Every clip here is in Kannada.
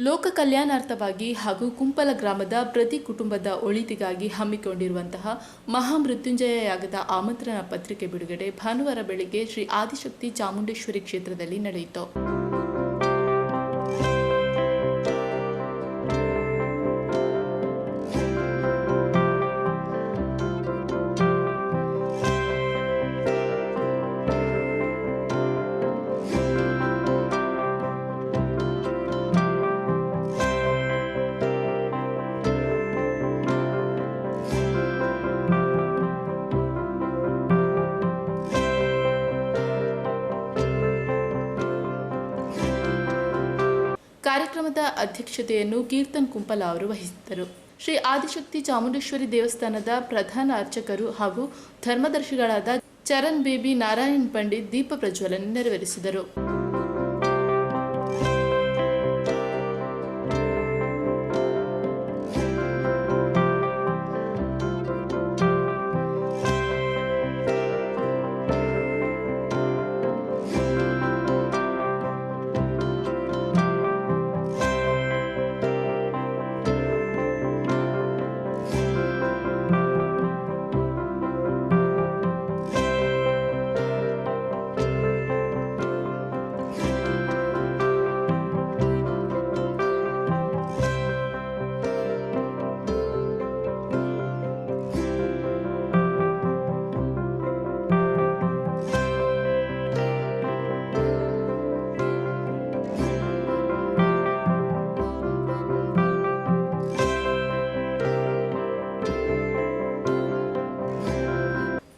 ಲೋಕ ಕಲ್ಯಾಣಾರ್ಥವಾಗಿ ಹಾಗೂ ಕುಂಪಲ ಗ್ರಾಮದ ಪ್ರತಿ ಕುಟುಂಬದ ಒಳಿತಿಗಾಗಿ ಹಮ್ಮಿಕೊಂಡಿರುವಂತಹ ಮಹಾಮೃತ್ಯುಂಜಯ ಯಾಗದ ಆಮಂತ್ರಣ ಪತ್ರಿಕೆ ಬಿಡುಗಡೆ ಭಾನುವಾರ ಬೆಳಗ್ಗೆ ಶ್ರೀ ಆದಿಶಕ್ತಿ ಚಾಮುಂಡೇಶ್ವರಿ ಕ್ಷೇತ್ರದಲ್ಲಿ ನಡೆಯಿತು. ಕಾರ್ಯಕ್ರಮದ ಅಧ್ಯಕ್ಷತೆಯನ್ನು ಕೀರ್ತನ್ ಕುಂಪಲ ಅವರು ವಹಿಸಿದ್ದರು. ಶ್ರೀ ಆದಿಶಕ್ತಿ ಚಾಮುಂಡೇಶ್ವರಿ ದೇವಸ್ಥಾನದ ಪ್ರಧಾನ ಅರ್ಚಕರು ಹಾಗೂ ಧರ್ಮದರ್ಶಿಗಳಾದ ಚರಣ್ ಬೇಬಿ ನಾರಾಯಣ್ ಪಂಡಿತ್ ದೀಪ ಪ್ರಜ್ವಲನೆ ನೆರವೇರಿಸಿದರು.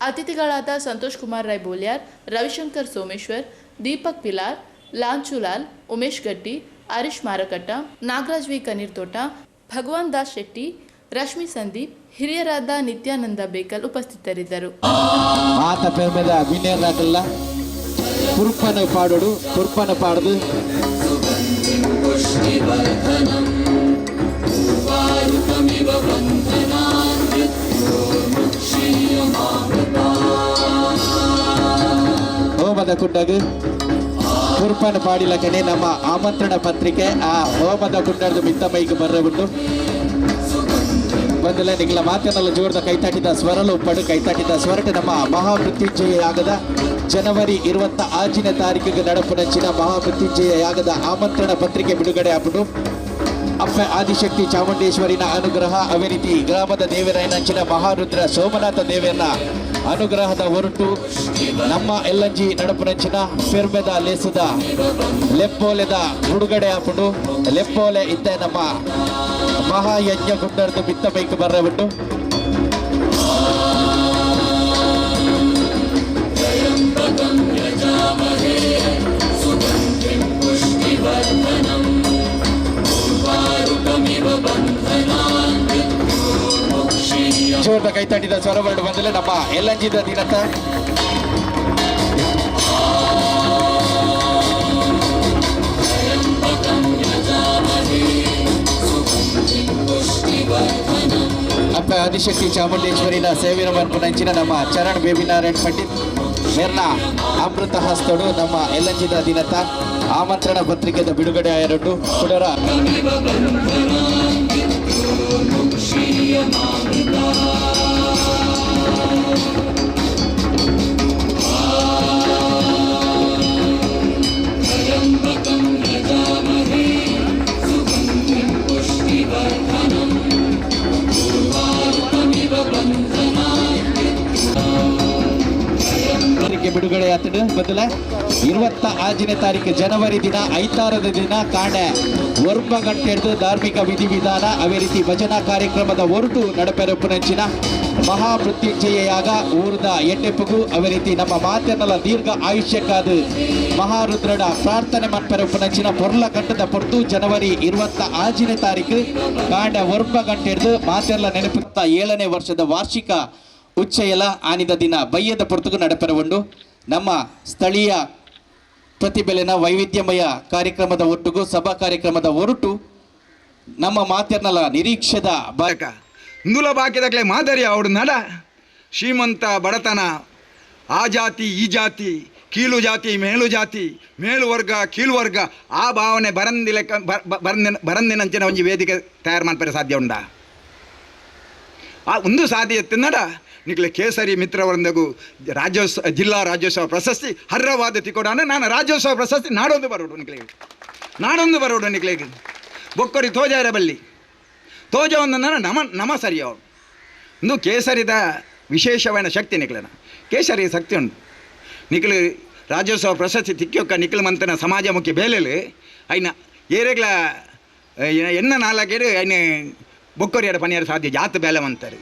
ಅತಿಥಿಗಳಾದ ಸಂತೋಷ್ ಕುಮಾರ್ ರೈ ಬೋಲ್ಯಾರ್, ರವಿಶಂಕರ್ ಸೋಮೇಶ್ವರ್, ದೀಪಕ್ ಪಿಲಾರ್, ಲಾಂಚುಲಾಲ್, ಉಮೇಶ್ ಗಟ್ಟಿ, ಹರೀಶ್ ಮಾರಕಟ್ಟ, ನಾಗರಾಜ್ ವಿ ಕನೀರ್ತೋಟ, ಭಗವಾನ್ ದಾಸ್ ಶೆಟ್ಟಿ, ರಶ್ಮಿ ಸಂದೀಪ್, ಹಿರಿಯರಾದ ನಿತ್ಯಾನಂದ ಬೇಕಲ್ ಉಪಸ್ಥಿತರಿದ್ದರು. ಹೋಮದ ಕುಂಡಗು ಕುರ್ಪನ ಪಾಡಿಲಕನೆ ನಮ್ಮ ಆಮಂತ್ರಣ ಪತ್ರಿಕೆ ಆ ಹೋಮದ ಕುಂಡದ ಮಿತ್ತ ಮೈಗೆ ಬರ್ರಬಿಟ್ಟು ಬಂದಲ ನಿಗಲ ಮಾತನ್ನೆಲ್ಲ ಜೋರದ ಕೈತಾಟಿದ ಸ್ವರಲು ಪಡು ಕೈತಾಟಿದ ಸ್ವರಟ ನಮ್ಮ ಮಹಾಮೃತ್ಯುಂಜಯ ಯಾಗದ ಜನವರಿ 26ನೇ ತಾರೀಕಿಗೆ ನಡಪುನಂಚಿನ ಮಹಾಮೃತ್ಯುಂಜಯ ಯಾಗದ ಆಮಂತ್ರಣ ಪತ್ರಿಕೆ ಬಿಡುಗಡೆ ಆಗ್ಬಿಟ್ಟು ಅಪ್ಪ ಆದಿಶಕ್ತಿ ಚಾಮುಂಡೇಶ್ವರಿನ ಅನುಗ್ರಹ ಅವೇ ರೀತಿ ಗ್ರಾಮದ ದೇವರಾಯನಂಚಿನ ಮಹಾರುದ್ರ ಸೋಮನಾಥ ದೇವರನ ಅನುಗ್ರಹದ ಹೊರಟು ನಮ್ಮ ಎಲ್ಲಂಜಿ ನಡಪುನಂಚಿನ ಪೆರ್ಮೆದ ಲೇಸದ ಲೆಪ್ಪೋಲೆದ ಬಿಡುಗಡೆ ಹಾಕೊಂಡು ಲೆಪ್ಪೋಲೆ ಇದ್ದ ನಮ್ಮ ಮಹಾಯಜ್ಞ ಗುಂಡರ್ದು ಬಿತ್ತ ಬೈಕ್ ಬರ್ರಬಿಟ್ಟು ಜೋರದ ಕೈತಾಟಿದ ಸ್ವರವರ್ಡು ಬಂದಲೇ ನಮ್ಮ ಎಲ್ಲಂಜಿದ ದಿನತ ಅಪ್ಪ ಆದಿಶಕ್ತಿ ಚಾಮುಂಡೇಶ್ವರಿನ ಸೇವೆನ ಮನ್ಪುನಂಚಿನ ನಮ್ಮ ಚರಣ್ ಬೇಬಿ ನಾರಾಯಣ್ ಪಂಡಿತ್ ಮೇರ್ನ ಅಮೃತ ಹಸ್ತಡು ನಮ್ಮ ಎಲ್ಲಂಜಿದ ದಿನತ ಆಮಂತ್ರಣ ಪತ್ರಿಕೆದ ಬಿಡುಗಡೆ ಆಯರಟ್ಟು ಕುಡರ ಬಿಡುಗಡೆ ಆತಡು ಬದಲ 26ನೇ ತಾರೀಕು ಜನವರಿ ದಿನ ಐತಾರದ ದಿನ ಕಾಣೆ ಒರ್ಬ ಗಂಟೆ ಹಿಡಿದು ಧಾರ್ಮಿಕ ವಿಧಿವಿಧಾನ ಅವೇ ರೀತಿ ಭಜನಾ ಕಾರ್ಯಕ್ರಮದ ಹೊರಟು ನಡಪೆರಪುನಂಚಿನ ಮಹಾಮೃತ್ಯುಂಜಯ ಯಾಗ ಊರದ ಎಣ್ಣೆಪ್ಪುಗು ಅವೇ ರೀತಿ ನಮ್ಮ ಮಾತೆನಲ ದೀರ್ಘ ಆಯುಷ್ಯಕ್ಕಾದ ಮಹಾರುದ್ರಡ ಪ್ರಾರ್ಥನೆ ಮನ್ಪೆರಪುನಂಚಿನ ಪೊರ್ಲ ಕಟ್ಟದ ಪೊರ್ತು ಜನವರಿ 26ನೇ ತಾರೀಕು ಕಾಂಡ ಒರ್ಬ ಗಂಟೆ ಹಿಡಿದು ಮಾತೆಲ್ಲ ನೆನಪುತ್ತ 7ನೇ ವರ್ಷದ ವಾರ್ಷಿಕ ಉಚ್ಚಯಲ ಆನಿದ ದಿನ ಬಯ್ಯದ ಪೊರ್ತುಗು ನಡಪೆರಗೊಂಡು ನಮ್ಮ ಸ್ಥಳೀಯ ಪ್ರತಿಭೆಲಿನ ವೈವಿಧ್ಯಮಯ ಕಾರ್ಯಕ್ರಮದ ಒಟ್ಟುಗು ಸಭಾ ಕಾರ್ಯಕ್ರಮದ ಹೊರಟು ನಮ್ಮ ಮಾತೆರ್ನಲ ನಿರೀಕ್ಷೆದ ಇಂದುಲ ಬಾಕ್ಯದಕ್ಲೆ ಮಾದರಿ ಅವಡು ನಡ ಶ್ರೀಮಂತ ಬಡತನ ಆ ಜಾತಿ ಈ ಜಾತಿ ಕೀಳು ಜಾತಿ ಮೇಲು ವರ್ಗ ಕೀಳು ವರ್ಗ ಆ ಭಾವನೆ ಬರಂದಿನಂಚಿನ ಒಂಜಿ ವೇದಿಕೆ ತಯಾರು ಮಾಡ್ತಾರೆ ಸಾಧ್ಯ ಉಂಡ ಆ ಒಂದು ಸಾಧ್ಯತೆ ನಡ ನಿಕ್ಲೆ ಕೇಸರಿ ಮಿತ್ರವೃಂದಗೂ ಜಿಲ್ಲಾ ರಾಜ್ಯೋತ್ಸವ ಪ್ರಶಸ್ತಿ ಹರ್ರವಾದ ತಿಕೊಡಾನ ನಾನು ರಾಜ್ಯೋತ್ಸವ ಪ್ರಶಸ್ತಿ ನಾಡೊಂದು ಬರೋಡು ನಿಕ್ಲೆಗೆ ಬೊಕ್ಕರಿ ತೋಜಾರ ಬಲ್ಲಿ ತೋಜ ಒಂದು ನಮ ಸರಿಯವ ಒಂದು ಕೇಸರಿದ ವಿಶೇಷವಾದ ಶಕ್ತಿ ನಿಕ್ಲೆನ ಕೇಸರಿ ಶಕ್ತಿ ಉಂಟು ನಿಕ್ಲು ರಾಜ್ಯೋತ್ಸವ ಪ್ರಶಸ್ತಿ ತಿಕ್ಕೊಕ್ಕ ನಿಕ್ಲು ಮಂತನ ಸಮಾಜಮುಖಿ ಬೇಲೆಲು ಅಯ್ನ ಏರೆಗ್ಲ ಎನ್ನ ನಾಲ್ಕೇಡು ಅಯ್ನ ಬೊಕ್ಕರಿಯಡ ಪನಿಯರ ಸಾಧ್ಯ ಜಾತ ಬೇಲೆ ಅಂತಾರೆ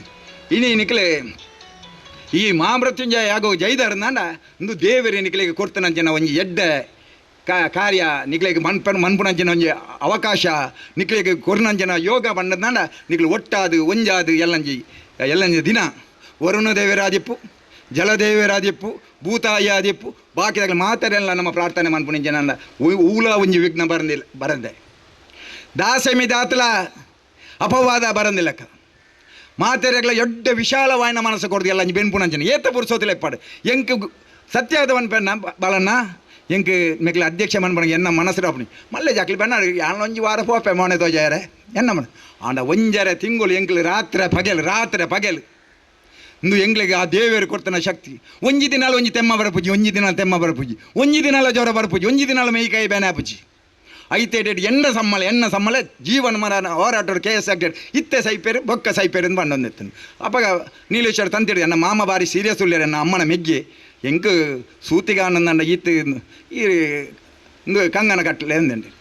ಇನಿ ನಿಕ್ಲೆ ಈ ಮಹಾಮೃತ್ಯುಂಜಯ ಆಗೋ ಜೈದಾರಂದಾಂಡ ಒಂದು ದೇವರಿ ನಿಕ್ಲಿಗೆ ಕೊಡ್ತಾನಂಚಿನ ಒಂಜಿ ಎಡ್ಡ ಕಾರ್ಯ ನಿಕ್ಲಿಗೆ ಮನ್ಪುನಂಚಿನ ಒಂಜಿ ಅವಕಾಶ ನಿಕ್ಲಿಗೆ ಕೊರ್ನಂಚಿನ ಯೋಗ ಬಂಡದಾಂಡ ನಿಕ್ಲು ಒಟ್ಟಾದು ಒಂಜಾದು ಎಲ್ಲಂಜಿ ದಿನ ವರುಣ ದೇವರಾದಿಪ್ಪು ಜಲದೇವರಾದಿಪ್ಪು ಭೂತಾಯಾದಿಪ್ಪು ಬಾಕಿದಾಗ ಮಾತಾರೆಲ್ಲ ನಮ್ಮ ಪ್ರಾರ್ಥನೆ ಮನ್ಪುನಂಚಿನ ಊಲ ಒಂಜಿ ವಿಘ್ನ ಬರಂದೆ ದಾಸಮಿ ದಾತಲ ಅಪವಾದ ಬರಂದಿಲ್ಲಕ್ಕ ಮಾತೆರೆಗ್ಲ ಎಡ್ಡ ವಿಶಾಲವಾಯಿನ ಮನಸ್ಸು ಕೊಡ್ದು ಎಲ್ಲ ಬೆನ್ಪುಣಂಚನೆ ಏತ ಪುರ್ಸೋತಿಲ್ಲ ಇಪ್ಪಾಡು ಎಂಕ್ ಸತ್ಯಾದವನ್ ಪೆಣ್ಣ ಬಾಲಣ್ಣ ಎಂಕ್ ಮೆಕ್ಲ ಅಧ್ಯಕ್ಷ ಮನ್ಪಣ ಎನ್ನ ಮನಸ್ಸು ಅಪ್ಪಣಿ ಮಲ್ಲೆ ಜಾಕ್ಲಿ ಬೆಣ್ಣ ಒಂಜಿ ವಾರ ಪೋಪೆ ಮೋನೆ ತೋಜಾರೆ ಎನ್ನ ಮನ ಆಂಡ ಒಂಜರೆ ತಿಂಗಳು ಎಂಕ್ಲು ರಾತ್ರೆ ಪಗೆಲು ಇಂದು ಎಂಗ್ಲಿಗೆ ಆ ದೇವರು ಕೊಡ್ತಾನ ಶಕ್ತಿ ಒಂಜಿ ದಿನಾಲ ಒಂಜಿ ತೆಮ್ಮ ಬರಪುಜಿ ಒಂಜಿ ದಿನಾಲ ತೆಮ್ಮ ಬರಪುಜಿ ಒಂಜಿ ದಿನಾಲ ಜ್ವರ ಬರಪುಜಿ ಒಂಜಿ ದಿನಾಲ ಮೈ ಕೈ ಬೇನೆ ಆಪುಜಿ ಐತೆ ಎಣ್ಣ ಸಮ್ಮಳ ಜೀವನ ಮರ ಹೋರಾಟೋಡು KS ಆಗ್ತೇವೆ ಇತ್ತೆ ಸೈಪೇರು ಬೊಕ್ಕ ಸೈಪೇರು ಅಂತ ಬಂದೊಂದಿತ್ತು ಅಪ್ಪಾಗ ನೀಲೇಶ್ವರ ತಂತಿಡ್ದು ನನ್ನ ಮಾಮ ಬಾರಿ ಸೀರಿಯಸ್ ಉಳ್ಳೇರು ನನ್ನ ಅಮ್ಮನ ಮೆಗ್ಗೆ ಎಂಕ್ ಸೂತಿಗ ಆನಂದ ಈತ್ ಈ ಕಂಗನ ಕಟ್ಟಲೆ ಎಂದೇಂಡಿ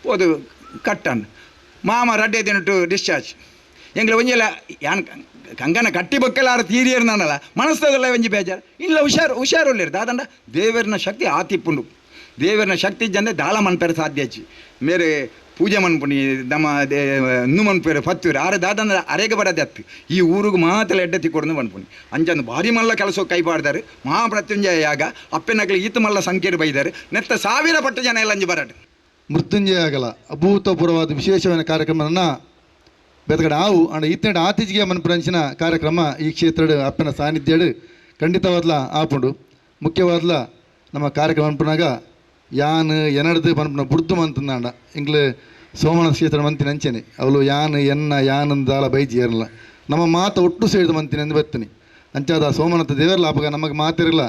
ಹೋದು ಕಟ್ಟನ್ ಮಾಮ ರಡ್ಡೆ ದಿನಟ್ಟು ಡಿಸ್ಚಾರ್ಜ್ ಎಂಗ್ಲ ಒಂಜೆಲ್ಲ ಯಾನ್ ಕಂಗನ ಕಟ್ಟಿ ಬೊಕ್ಕೆಲ್ಲ ತೀರಿಯರು ನಾನಲ್ಲ ಮನಸ್ಸದಲ್ಲ ಒಂಜಿ ಬೇಜಾರು ಇಲ್ಲ ಹುಷಾರು ಉಳ್ಳೇರು ದಾದಂಡ ದೇವರಿನ ಶಕ್ತಿ ಆತಿಪ್ಪುಂಡು ದೇವರಿನ ಶಕ್ತಿ ಜಂದೆ ದಾಳ ಮನ್ಪೇರು ಸಾಧ್ಯಚ್ಚಿ ಮೇರೆ ಪೂಜೆ ಮನ್ಪುಣಿ ನಮ್ಮ ಇನ್ನು ಮನ್ಪೇರು ಪತ್ತೂರು ಆರೆ ದಾದಂದ್ರೆ ಅರೆಗೆ ಬರೋದೆ ಹತ್ತು ಈ ಊರಿಗೆ ಮಾತ್ರ ಎಡ್ಡೆ ತಿಕ್ಕೊಡ್ದು ಮನ್ಪುಣಿ ಅಂಚಂದು ಭಾರಿ ಮಲ್ಲ ಕೆಲಸ ಕೈ ಪಾಡ್ದಾರೆ ಮಹಾಮೃತ್ಯುಂಜಯ ಯಾಗ ಅಪ್ಪೆನಗ್ಲಿ ಈತ ಮಲ್ಲ ಸಂಖ್ಯೆರು ಬೈದಾರೆ ನೆತ್ತ 1000 ಪಟ್ಟು ಜನ ಎಲ್ಲ ಅಂಜಿ ಬರಾಡು ಮೃತ್ಯುಂಜಯ ಆಗಲ ಅಭೂತಪೂರ್ವವಾದ ವಿಶೇಷವಾದ ಕಾರ್ಯಕ್ರಮನ ಬೆದಗಡೆ ಆವು ಅಂಡ ಇತ್ತಡೆ ಆತಿಜಿಗೆ ಮನ್ಪುರಂಚಿನ ಕಾರ್ಯಕ್ರಮ ಈ ಕ್ಷೇತ್ರ ಅಪ್ಪನ ಸಾನ್ನಿಧ್ಯಡು ಖಂಡಿತವಾದ್ಲ ಆಪುಂಡು ಮುಖ್ಯವಾದ್ಲ ನಮ್ಮ ಕಾರ್ಯಕ್ರಮ ಮನ್ಪುನಾಗ ಯಾನ್ ಎನಡ್ದು ಪನ್ಪುನ ಬುಡ್ದು ಮಂತಂದಾಂಡ ಇಂಗ್ಲು ಸೋಮನ ಕ್ಷೇತ್ರ ಮಂತಿನ ಅಂಚೆನೆ ಅವಳು ಯಾನಂದಾಲ ಬೈಜಿ ಏರಲ್ಲ ನಮ್ಮ ಮಾತ ಒಟ್ಟು ಸೇರಿದ ಮಂತಿನ ಎಂದು ಬರ್ತೀನಿ ಅಂಚಾದ ಸೋಮನತ್ತ ದೇವರಲ್ಲ ಅಪ್ಪಗ ನಮಗೆ ಮಾತಿರಲ್ಲ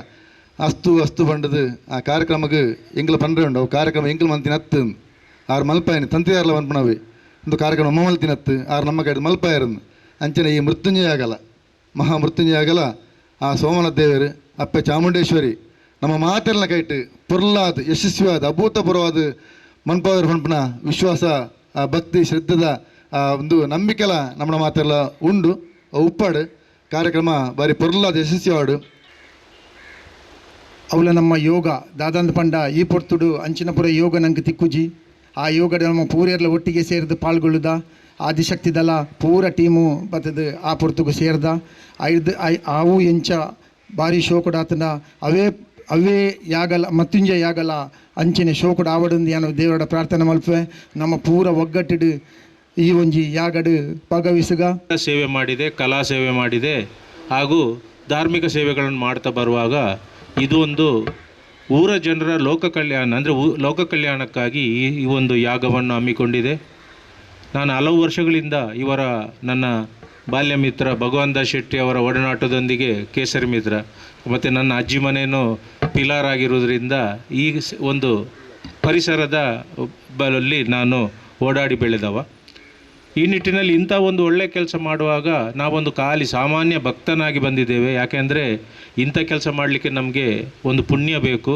ಅಸ್ತು ಬಂಡದು ಆ ಕಾರ್ಯಕ್ರಮಕ್ಕೆ ಎಂಗ್ಲು ಪಂಡ್ರೆ ಉಂಡು ಅವು ಕಾರ್ಯಕ್ರಮ ಎಂಗ್ಲು ಮಂತಿನ ಹತ್ತು ಆರು ಮಲ್ಪಾಯಿನಿ ತಂತಿಯಾರಲ್ಲ ಪನ್ಪುನವೆ ಒಂದು ಕಾರ್ಯಕ್ರಮ ಮಲ್ತಿನತ್ತು ಆರು ನಮ್ಮ ಕಡೆ ಮಲ್ಪಾಯಿರನ್ನು ಅಂಚನೆ ಈ ಮೃತ್ಯುಂಜಯ ಆಗಲ್ಲ ಮಹಾಮೃತ್ಯುಂಜಯ ಆಗಲ್ಲ ಆ ಸೋಮನ ದೇವರು ಅಪ್ಪೆ ಚಾಮುಂಡೇಶ್ವರಿ ನಮ್ಮ ಮಾತೆಲ್ಲ ಕೈಟ್ ಪೊರ್ಲಾದ ಯಶಸ್ವಿಯಾದ ಅಭೂತಪೂರ್ವವಾದ ಮನ್ಪವರ ಪಂಪನ ವಿಶ್ವಾಸ ಭಕ್ತಿ ಶ್ರದ್ಧದ ಒಂದು ನಂಬಿಕೆಲ ನಮ್ಮ ಮಾತೆಲ್ಲ ಉಂಡು ಉಪ್ಪಾಡು ಕಾರ್ಯಕ್ರಮ ಬಾರಿ ಪೊರ್ಲಾದ ಯಶಸ್ವಿಯಾಡು ಅವಳ ನಮ್ಮ ಯೋಗ ದಾದಂದ ಪಂಡ ಈ ಪೊರ್ತುಡು ಅಂಚಿನಪುರ ಯೋಗ ನಂಗೆ ತಿಕ್ಕುಜಿ ಆ ಯೋಗದ ನಮ್ಮ ಪೂರೆಲ್ಲ ಒಟ್ಟಿಗೆ ಸೇರಿದು ಪಾಲ್ಗೊಳ್ಳುದ ಆದಿಶಕ್ತಿದಲ್ಲ ಪೂರ ಟೀಮು ಬತ್ತದು ಆ ಪೊರ್ತುಗು ಸೇರ್ದ ಆವು ಎಂಚ ಭಾರಿ ಶೋಕುಡಾತನ ಅವೇ ಯಾಗಲ್ಲ ಮತ್ತುಂಜ ಯಾಗಲ್ಲ ಅಂಚಿನ ಶೋಕುಡು ಆವಡಂದು ಏನೋ ದೇವರ ಪ್ರಾರ್ಥನೆ ಮಲ್ಪೆ ನಮ್ಮ ಪೂರ ಒಗ್ಗಟ್ಟಿಡು ಈ ಒಂಜಿ ಯಾಗಡು ಭಾಗವಹಿಸುಗ ಸೇವೆ ಮಾಡಿದೆ, ಕಲಾ ಸೇವೆ ಮಾಡಿದೆ ಹಾಗೂ ಧಾರ್ಮಿಕ ಸೇವೆಗಳನ್ನು ಮಾಡ್ತಾ ಬರುವಾಗ ಇದು ಒಂದು ಊರ ಜನರ ಲೋಕ ಕಲ್ಯಾಣ ಅಂದರೆ ಲೋಕ ಕಲ್ಯಾಣಕ್ಕಾಗಿ ಈ ಒಂದು ಯಾಗವನ್ನು ಹಮ್ಮಿಕೊಂಡಿದೆ. ನಾನು ಹಲವು ವರ್ಷಗಳಿಂದ ನನ್ನ ಬಾಲ್ಯ ಮಿತ್ರ ಭಗವಾನ್ ದಾಸ್ ಶೆಟ್ಟಿ ಅವರ ಒಡನಾಟದೊಂದಿಗೆ ಕೇಸರಿ ಮಿತ್ರ ಮತ್ತು ನನ್ನ ಅಜ್ಜಿ ಮನೆಯೂ ಪಿಲಾರ್ ಆಗಿರೋದ್ರಿಂದ ಈ ಒಂದು ಪರಿಸರದ ಬಲಲ್ಲಿ ನಾನು ಓಡಾಡಿ ಬೆಳೆದವ. ಈ ನಿಟ್ಟಿನಲ್ಲಿ ಇಂಥ ಒಂದು ಒಳ್ಳೆಯ ಕೆಲಸ ಮಾಡುವಾಗ ನಾವೊಂದು ಖಾಲಿ ಸಾಮಾನ್ಯ ಭಕ್ತನಾಗಿ ಬಂದಿದ್ದೇವೆ. ಯಾಕೆಂದರೆ ಇಂಥ ಕೆಲಸ ಮಾಡಲಿಕ್ಕೆ ನಮಗೆ ಒಂದು ಪುಣ್ಯ ಬೇಕು,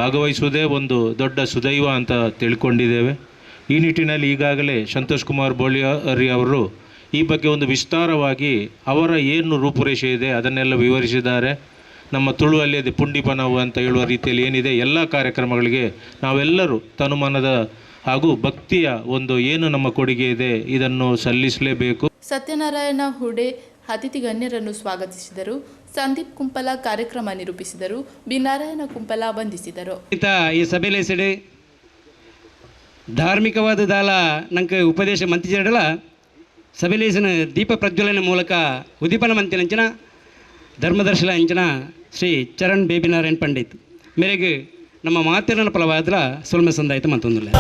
ಭಾಗವಹಿಸುವುದೇ ಒಂದು ದೊಡ್ಡ ಸುದೈವ ಅಂತ ತಿಳ್ಕೊಂಡಿದ್ದೇವೆ. ಈ ನಿಟ್ಟಿನಲ್ಲಿ ಈಗಾಗಲೇ ಸಂತೋಷ್ ಕುಮಾರ್ ಬೋಳಿಯಾರಿ ಅವರು ಈ ಬಗ್ಗೆ ಒಂದು ವಿಸ್ತಾರವಾಗಿ ಅವರ ಏನು ರೂಪುರೇಷೆ ಇದೆ ಅದನ್ನೆಲ್ಲ ವಿವರಿಸಿದ್ದಾರೆ. ನಮ್ಮ ತುಳುವಲ್ಲಿ ಅದು ಪುಂಡಿಪನವು ಅಂತ ಹೇಳುವ ರೀತಿಯಲ್ಲಿ ಏನಿದೆ ಎಲ್ಲ ಕಾರ್ಯಕ್ರಮಗಳಿಗೆ ನಾವೆಲ್ಲರೂ ತನುಮನದ ಹಾಗೂ ಭಕ್ತಿಯ ಒಂದು ಏನು ನಮ್ಮ ಕೊಡುಗೆ ಇದೆ ಇದನ್ನು ಸಲ್ಲಿಸಲೇಬೇಕು. ಸತ್ಯನಾರಾಯಣ ಹುಡೆ ಅತಿಥಿ ಗಣ್ಯರನ್ನು ಸ್ವಾಗತಿಸಿದರು. ಸಂದೀಪ್ ಕುಂಪಲ ಕಾರ್ಯಕ್ರಮ ನಿರೂಪಿಸಿದರು. ಬಿ ನಾರಾಯಣ ಕುಂಪಲ ವಂದಿಸಿದರು. ಈ ಸಭೆಯಲ್ಲಿ ಸೆಡೆ ಧಾರ್ಮಿಕವಾದ ದಾಲ ನಂಗೆ ಉಪದೇಶ ಮಂತಿಜಡಲ ಸಭೆಲೇಸನ ದೀಪ ಪ್ರಜ್ವಲನೆ ಮೂಲಕ ಉದ್ದೀಪನ ಮಂತಿನಂಚಿನ ಧರ್ಮದರ್ಶನ ಅಂಚನ ಶ್ರೀ ಚರಣ್ ಬೇಬಿನಾರಾಯಣ್ ಪಂಡಿತ್ ಮೇರೆಗೆ ನಮ್ಮ ಮಾತಿನ ಫಲವಾದ್ರ ಸೊಲ್ಮೆ ಸಂದಾಯಿತ ಮಂತೊಂದುಲ್ಲ